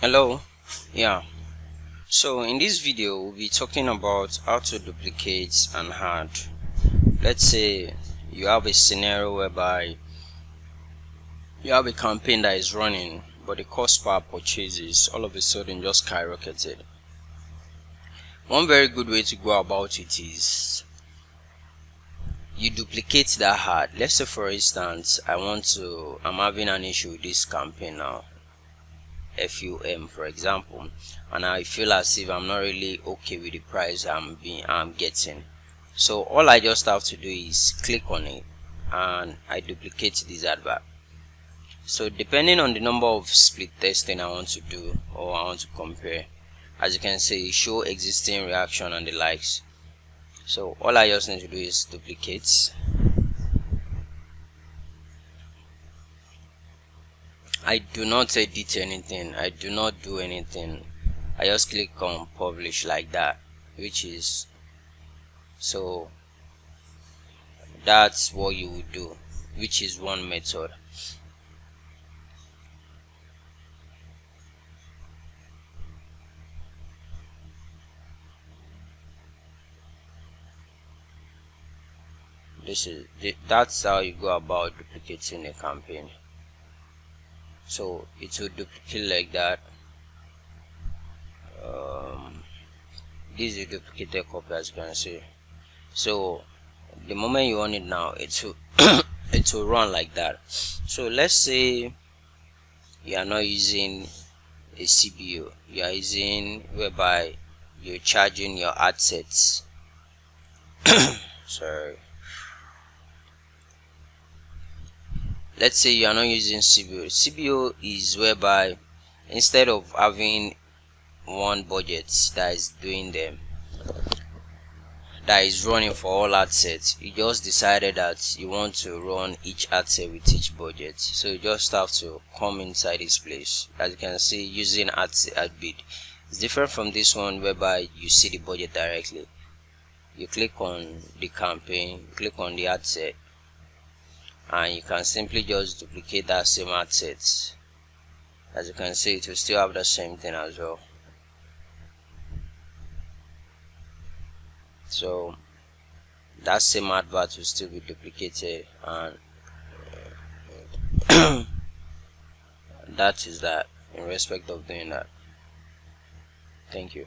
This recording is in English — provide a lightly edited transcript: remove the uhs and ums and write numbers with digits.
Hello. Yeah, so in this video we'll be talking about how to duplicate an ad. Let's say you have a scenario whereby you have a campaign that is running, but the cost per purchases all of a sudden just skyrocketed. One very good way to go about it is you duplicate that ad. Let's say for instance I'm having an issue with this campaign now, FUM for example, and I feel as if I'm not really okay with the price I'm getting. So all I just have to do is click on it and I duplicate this advert. So depending on the number of split testing I want to do or I want to compare, as you can see, show existing reaction and the likes. So all I just need to do is duplicate. I do not edit anything, I do not do anything. I just click on publish like that, which is, so that's what you would do, which is one method. That's how you go about duplicating a campaign. So it will duplicate like that. This is a duplicated copy, as you can see. So the moment you want it now, it will it will run like that. So let's say you are not using a CBO, you are using whereby you're charging your ad sets. Sorry. Let's say you are not using CBO. CBO is whereby instead of having one budget that is doing them, that is running for all ad sets, you just decided that you want to run each ad set with each budget. So you just have to come inside this place. As you can see, using ad bid is different from this one whereby you see the budget directly. You click on the campaign, click on the ad set, and you can simply just duplicate that same ad set. As you can see, it will still have the same thing as well. So that same advert will still be duplicated, and that is that in respect of doing that. Thank you.